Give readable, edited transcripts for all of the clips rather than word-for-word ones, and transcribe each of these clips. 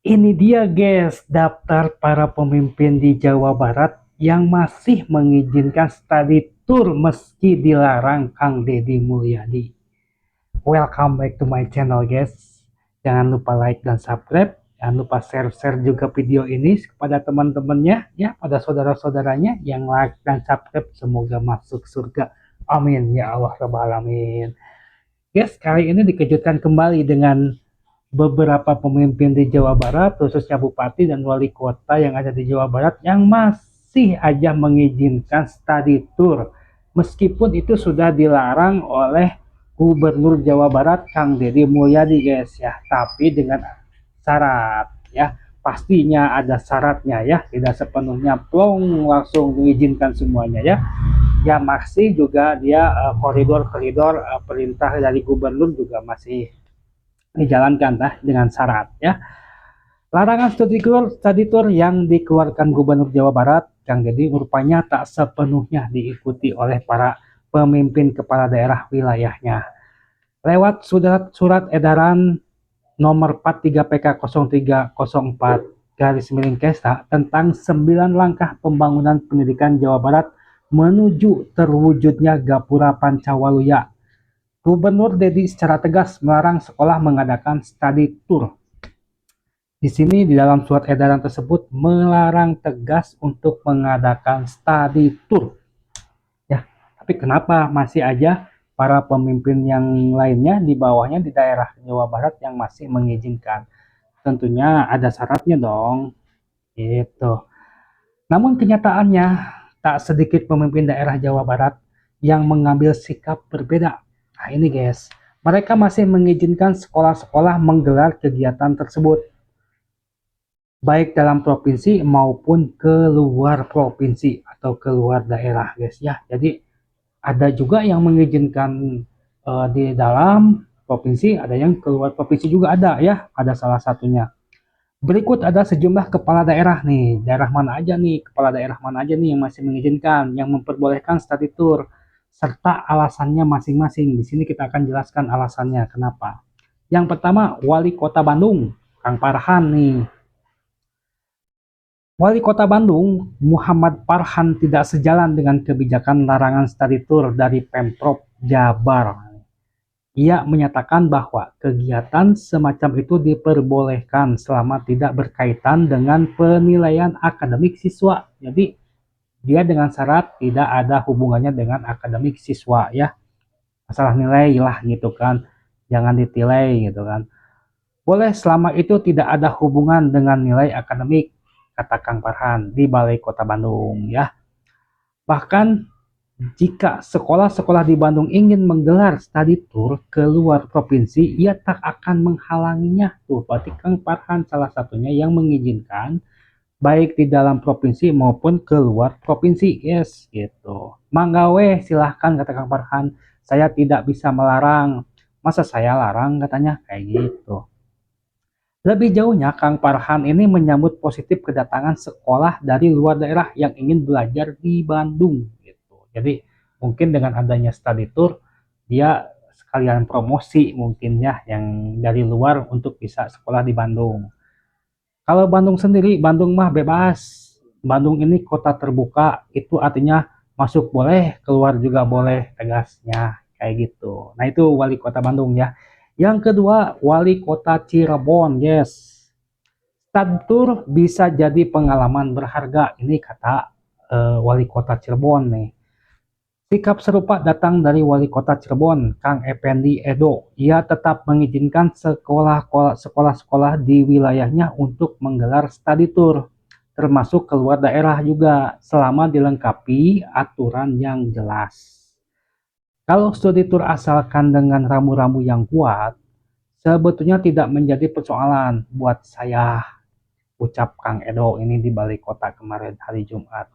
Ini dia guys, daftar para pemimpin di Jawa Barat yang masih mengizinkan study tour meski dilarang Kang Deddy Mulyadi. Welcome back to my channel guys. Jangan lupa like dan subscribe. Jangan lupa share-share juga video ini kepada teman-temannya, ya, pada saudara-saudaranya yang like dan subscribe. Semoga masuk surga. Amin ya Allah Rabbal Alamin. Guys, kali ini dikejutkan kembali dengan beberapa pemimpin di Jawa Barat, khususnya bupati dan wali kota yang ada di Jawa Barat, yang masih aja mengizinkan study tour. Meskipun itu sudah dilarang oleh Gubernur Jawa Barat Kang Deddy Mulyadi guys ya, tapi dengan syarat ya. Pastinya ada syaratnya ya, tidak sepenuhnya plong langsung mengizinkan semuanya ya. Ya masih juga dia koridor-koridor perintah dari gubernur juga masih dijalankan dengan syarat ya. Larangan studi tour yang dikeluarkan Gubernur Jawa Barat Kang Deddy rupanya tak sepenuhnya diikuti oleh para pemimpin kepala daerah wilayahnya. Lewat surat edaran nomor 43 PK 0304 garis miring Kesta tentang 9 langkah pembangunan pendidikan Jawa Barat menuju terwujudnya Gapura Pancawaluya, Gubernur Deddy secara tegas melarang sekolah mengadakan study tour. Di sini di dalam surat edaran tersebut melarang tegas untuk mengadakan study tour. Ya, tapi kenapa masih aja para pemimpin yang lainnya di bawahnya di daerah Jawa Barat yang masih mengizinkan? Tentunya ada syaratnya dong. Gitu. Namun kenyataannya tak sedikit pemimpin daerah Jawa Barat yang mengambil sikap berbeda. Nah ini guys, mereka masih mengizinkan sekolah-sekolah menggelar kegiatan tersebut, baik dalam provinsi maupun keluar provinsi atau keluar daerah guys ya. Jadi ada juga yang mengizinkan di dalam provinsi, ada yang keluar provinsi juga ada ya, ada salah satunya. Berikut ada sejumlah kepala daerah nih, daerah mana aja nih, kepala daerah mana aja nih yang masih mengizinkan, yang memperbolehkan study tour, serta alasannya masing-masing. Di sini kita akan jelaskan alasannya kenapa. Yang pertama, Wali Kota Bandung, Kang Farhan nih. Wali Kota Bandung, Muhammad Farhan tidak sejalan dengan kebijakan larangan study tour dari Pemprov Jabar. Ia menyatakan bahwa kegiatan semacam itu diperbolehkan selama tidak berkaitan dengan penilaian akademik siswa. Jadi dia dengan syarat tidak ada hubungannya dengan akademik siswa ya. Masalah nilai lah gitu kan. Jangan ditilai gitu kan. Boleh selama itu tidak ada hubungan dengan nilai akademik, kata Kang Farhan di Balai Kota Bandung ya. Bahkan jika sekolah-sekolah di Bandung ingin menggelar study tour ke luar provinsi, ia tak akan menghalanginya. Tuh, berarti Kang Farhan salah satunya yang mengizinkan baik di dalam provinsi maupun ke luar provinsi. Yes, gitu. Manggawe silahkan kata Kang Farhan. Saya tidak bisa melarang. Masa saya larang katanya kayak gitu. Lebih jauhnya, Kang Farhan ini menyambut positif kedatangan sekolah dari luar daerah yang ingin belajar di Bandung. Gitu. Jadi mungkin dengan adanya study tour, dia sekalian promosi mungkin ya yang dari luar untuk bisa sekolah di Bandung. Kalau Bandung sendiri, Bandung mah bebas. Bandung ini kota terbuka, itu artinya masuk boleh, keluar juga boleh, tegasnya kayak gitu. Nah itu wali kota Bandung ya. Yang kedua, wali kota Cirebon, yes. Statur bisa jadi pengalaman berharga, ini kata wali kota Cirebon nih. Sikap serupa datang dari Wali Kota Cirebon, Kang Effendi Edo. Ia tetap mengizinkan sekolah-sekolah di wilayahnya untuk menggelar study tour, termasuk keluar daerah juga, selama dilengkapi aturan yang jelas. Kalau studi tour asalkan dengan rambu-rambu yang kuat, sebetulnya tidak menjadi persoalan buat saya, ucap Kang Edo ini di Balai Kota kemarin hari Jumat.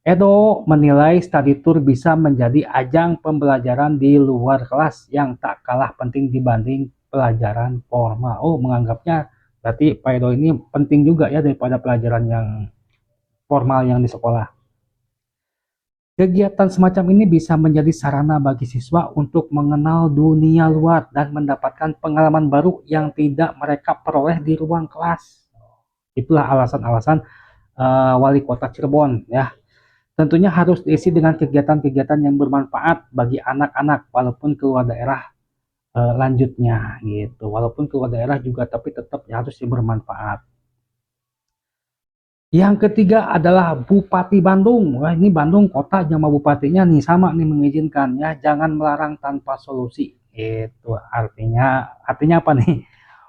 Edo menilai study tour bisa menjadi ajang pembelajaran di luar kelas yang tak kalah penting dibanding pelajaran formal. Oh, menganggapnya berarti Pak Edo ini penting juga ya daripada pelajaran yang formal yang di sekolah. Kegiatan semacam ini bisa menjadi sarana bagi siswa untuk mengenal dunia luar dan mendapatkan pengalaman baru yang tidak mereka peroleh di ruang kelas. Itulah alasan-alasan Wali Kota Cirebon ya. Tentunya harus diisi dengan kegiatan-kegiatan yang bermanfaat bagi anak-anak walaupun keluar daerah lanjutnya gitu. Walaupun keluar daerah juga tapi tetap ya harus bermanfaat. Yang ketiga adalah Bupati Bandung. Wah, ini Bandung kota sama bupatinya nih sama nih mengizinkan ya, jangan melarang tanpa solusi. Itu artinya apa nih?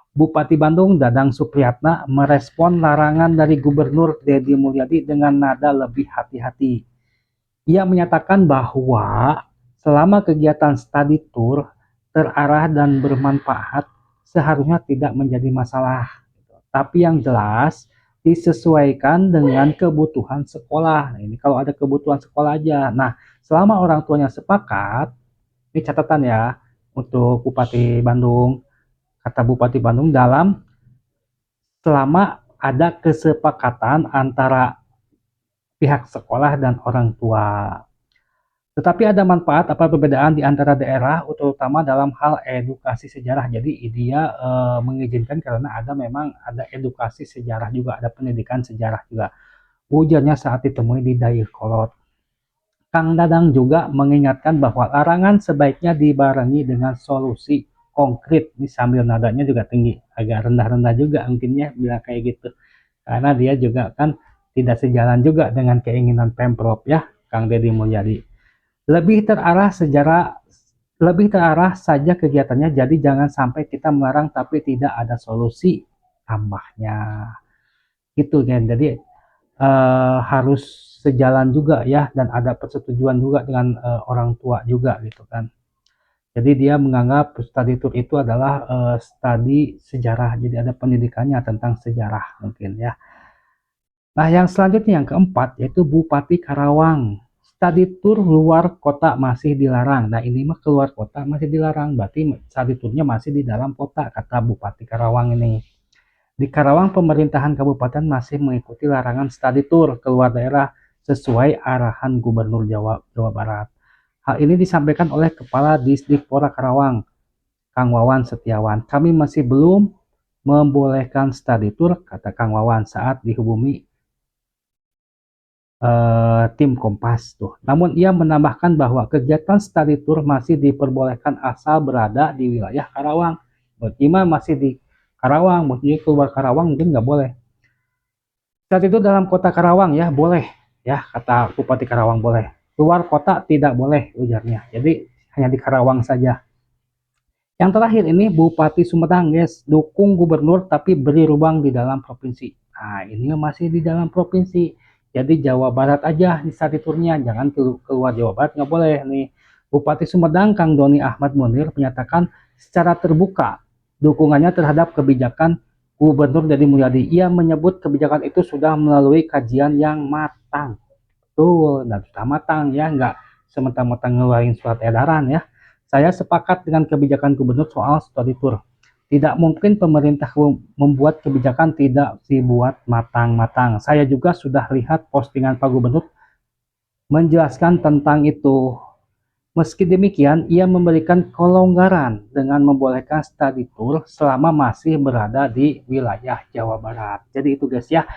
Bupati Bandung Dadang Supriyatna merespon larangan dari Gubernur Deddy Mulyadi dengan nada lebih hati-hati. Ia menyatakan bahwa selama kegiatan study tour terarah dan bermanfaat, seharusnya tidak menjadi masalah. Tapi yang jelas disesuaikan dengan kebutuhan sekolah. Nah, ini kalau ada kebutuhan sekolah aja. Nah, selama orang tuanya sepakat, ini catatan ya untuk Bupati Bandung. Kata Bupati Bandung selama ada kesepakatan antara pihak sekolah dan orang tua. Tetapi ada manfaat apa perbedaan di antara daerah, terutama dalam hal edukasi sejarah. Jadi dia mengizinkan karena memang ada edukasi sejarah juga, ada pendidikan sejarah juga. Ujarnya saat ditemui di Dayakolot. Kang Dadang juga mengingatkan bahwa larangan sebaiknya dibarengi dengan solusi konkret. Ini sambil nadanya juga tinggi, agak rendah-rendah juga mungkin ya bilang kayak gitu. Karena dia juga kan tidak sejalan juga dengan keinginan Pemprov ya, Kang Deddy Mulyadi. Lebih terarah saja kegiatannya, jadi jangan sampai kita melarang tapi tidak ada solusi tambahnya gitu kan. Jadi harus sejalan juga ya dan ada persetujuan juga dengan orang tua juga gitu kan. Jadi dia menganggap study tour itu adalah studi sejarah, jadi ada pendidikannya tentang sejarah mungkin ya. Nah, yang selanjutnya yang keempat yaitu Bupati Karawang. Study tour luar kota masih dilarang. Nah, ini mah keluar kota masih dilarang, berarti study tournya masih di dalam kota, kata Bupati Karawang ini. Di Karawang, pemerintahan kabupaten masih mengikuti larangan study tour keluar daerah sesuai arahan Gubernur Jawa Barat. Hal ini disampaikan oleh Kepala Disdikpora Karawang, Kang Wawan Setiawan. Kami masih belum membolehkan study tour, kata Kang Wawan saat dihubungi tim Kompas tuh. Namun ia menambahkan bahwa kegiatan study tour masih diperbolehkan asal berada di wilayah Karawang. Berarti masih di Karawang, maksudnya keluar Karawang mungkin nggak boleh. Saat itu dalam kota Karawang ya boleh, ya kata Bupati Karawang boleh. Keluar kota tidak boleh ujarnya. Jadi hanya di Karawang saja. Yang terakhir ini Bupati Sumedang, guys, dukung gubernur tapi beri ruang di dalam provinsi. Nah, ini masih di dalam provinsi. Jadi Jawa Barat aja di saat turnya, jangan keluar Jawa Barat nggak boleh nih. Bupati Sumedang Kang Doni Ahmad Munir menyatakan secara terbuka dukungannya terhadap kebijakan Gubernur Deddy Mulyadi. Ia menyebut kebijakan itu sudah melalui kajian yang matang. Betul, dan sudah matang ya, nggak sementara-mentang ngeluarin surat edaran ya. Saya sepakat dengan kebijakan gubernur soal study tour. Tidak mungkin pemerintah membuat kebijakan tidak dibuat matang-matang. Saya juga sudah lihat postingan Pak Gubernur menjelaskan tentang itu. Meski demikian, ia memberikan kelonggaran dengan membolehkan study tour selama masih berada di wilayah Jawa Barat. Jadi itu guys ya,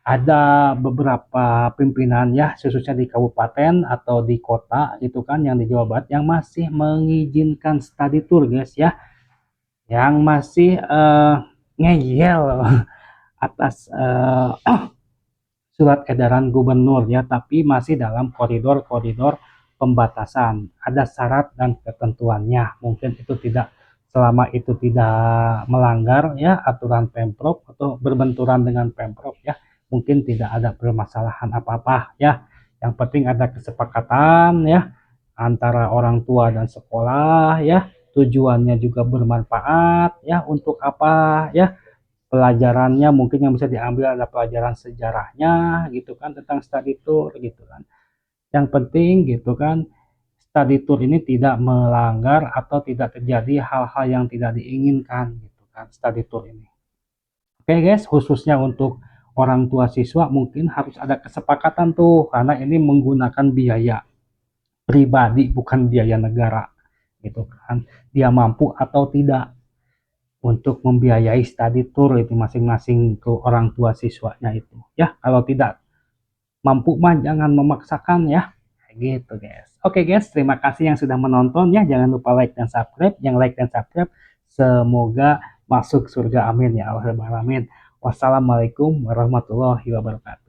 ada beberapa pimpinan ya khususnya di kabupaten atau di kota itu kan yang di Jawa Barat yang masih mengizinkan study tour guys ya, yang masih ngeyel atas surat edaran gubernur ya, tapi masih dalam koridor-koridor pembatasan, ada syarat dan ketentuannya. Mungkin itu tidak, selama itu tidak melanggar ya aturan Pemprov atau berbenturan dengan Pemprov ya, mungkin tidak ada permasalahan apa-apa ya. Yang penting ada kesepakatan ya antara orang tua dan sekolah ya, tujuannya juga bermanfaat ya, untuk apa ya, pelajarannya mungkin yang bisa diambil ada pelajaran sejarahnya gitu kan tentang study tour gitu kan. Yang penting gitu kan study tour ini tidak melanggar atau tidak terjadi hal-hal yang tidak diinginkan gitu kan study tour ini. Oke guys, khususnya untuk orang tua siswa mungkin harus ada kesepakatan tuh karena ini menggunakan biaya. pribadi, bukan biaya negara gitu kan. Dia mampu atau tidak untuk membiayai study tour itu masing-masing ke orang tua siswanya itu ya. Kalau tidak mampu mah jangan memaksakan ya, kayak gitu guys. Oke guys, terima kasih yang sudah menonton ya, jangan lupa like dan subscribe. Yang like dan subscribe semoga masuk surga, amin ya Allah. Wassalamualaikum warahmatullahi wabarakatuh.